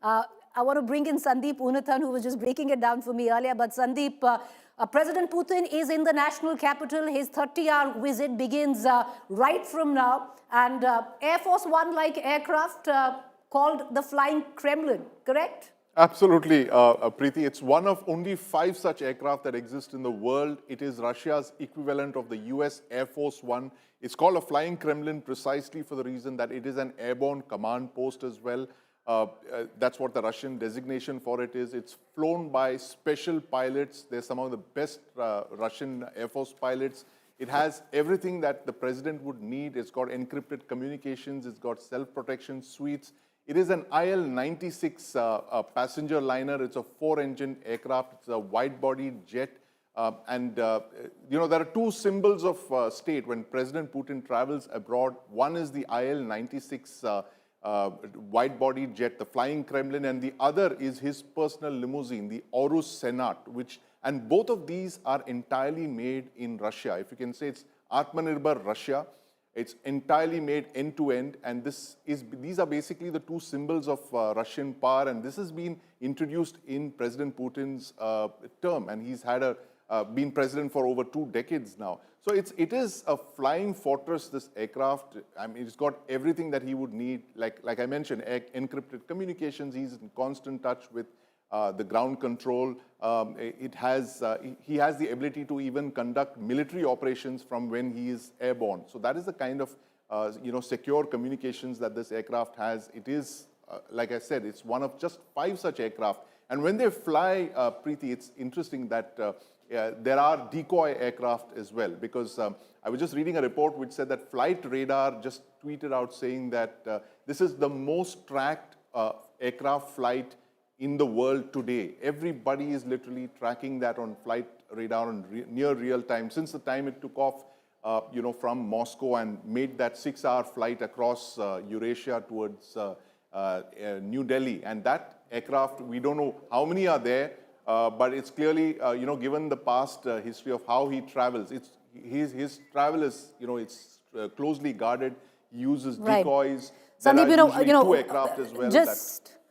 I want to bring in Sandeep Unnithan, who was just breaking it down for me earlier. But Sandeep, President Putin is in the national capital. His 30-hour visit begins right from now. And Air Force One-like aircraft called the Flying Kremlin, correct? Absolutely, Preeti. It's one of only 5 such aircraft that exist in the world. It is Russia's equivalent of the US Air Force One. It's called a Flying Kremlin precisely for the reason that it is an airborne command post as well. That's what the Russian designation for it is. It's flown by special pilots. They're some of the best Russian Air Force pilots. It has everything that the president would need. It's got encrypted communications. It's got self-protection suites. It is an IL-96 passenger liner. It's a 4-engine aircraft. It's a wide-body jet. You know, there are 2 symbols of state when President Putin travels abroad. One is the IL-96 wide-body jet, the Flying Kremlin, and the other is his personal limousine, the Aurus Senat, and both of these are entirely made in Russia. If you can say it's Atmanirbhar Russia. It's entirely made end-to-end, and these are basically the 2 symbols of Russian power, and this has been introduced in President Putin's term, and he's had been president for over 2 decades now. So it is a flying fortress, this aircraft. I mean, it's got everything that he would need, like I mentioned, encrypted communications. He's in constant touch with the ground control. He has the ability to even conduct military operations from when he is airborne. So that is the kind of secure communications that this aircraft has. It is, like I said, it's one of just 5 such aircraft. And when they fly, Preeti, it's interesting that there are decoy aircraft as well, because I was just reading a report which said that Flight Radar just tweeted out saying that this is the most tracked aircraft flight in the world today. Everybody is literally tracking that on Flight Radar on near real time since the time it took off from Moscow and made that 6-hour flight across Eurasia towards New Delhi. And that aircraft, we don't know how many are there, but it's clearly, given the past history of how he travels, his travel is, it's closely guarded. He uses decoys. Right. Sandeep, there are usually 2 aircraft as well.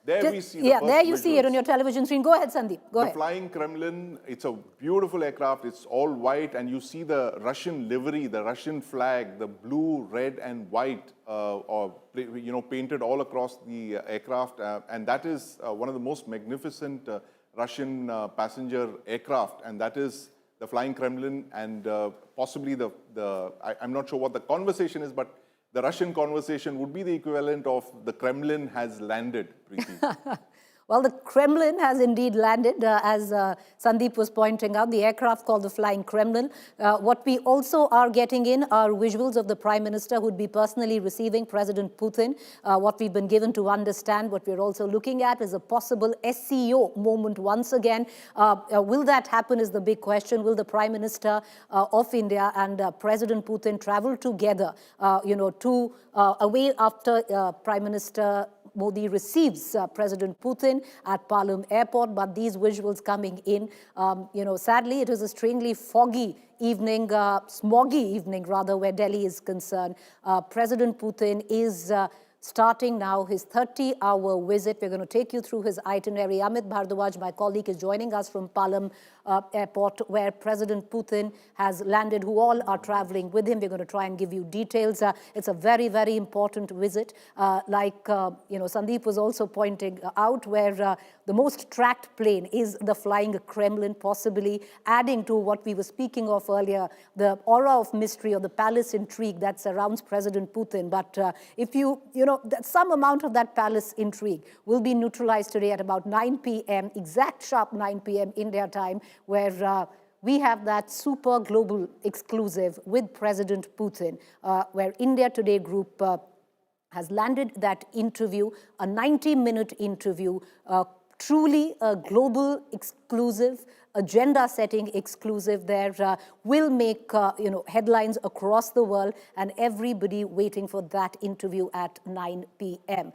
There we see there you see it on your television screen. Go ahead, Sandeep. Go ahead. The Flying Kremlin, it's a beautiful aircraft. It's all white, and you see the Russian livery, the Russian flag, the blue, red, and white, painted all across the aircraft. And that is one of the most magnificent Russian passenger aircraft, and that is the Flying Kremlin. And possibly I'm not sure what the conversation is, but the Russian conversation would be the equivalent of the Kremlin has landed, Preeti. Well, the Kremlin has indeed landed, as Sandeep was pointing out, the aircraft called the Flying Kremlin. What we also are getting in are visuals of the Prime Minister who would be personally receiving President Putin. What we've been given to understand, what we're also looking at is a possible SCO moment once again. Will that happen is the big question. Will the Prime Minister of India and President Putin travel together, away after Prime Minister Modi receives President Putin at Palam Airport? But these visuals coming in, sadly, it was a strangely foggy evening, smoggy evening rather, where Delhi is concerned. President Putin is starting now his 30-hour visit. We're going to take you through his itinerary. Amit Bhardwaj, my colleague, is joining us from Palam Airport, where President Putin has landed, who all are traveling with him. We're going to try and give you details. It's a very, very important visit, Sandeep was also pointing out, where the most tracked plane is the Flying Kremlin, possibly adding to what we were speaking of earlier, the aura of mystery or the palace intrigue that surrounds President Putin. But if some amount of that palace intrigue will be neutralized today at about 9 p.m., exact sharp 9 p.m. India time, where we have that super global exclusive with President Putin, where India Today Group has landed that interview, a 90-minute interview, truly a global exclusive, agenda-setting exclusive there, will make headlines across the world, and everybody waiting for that interview at 9 p.m.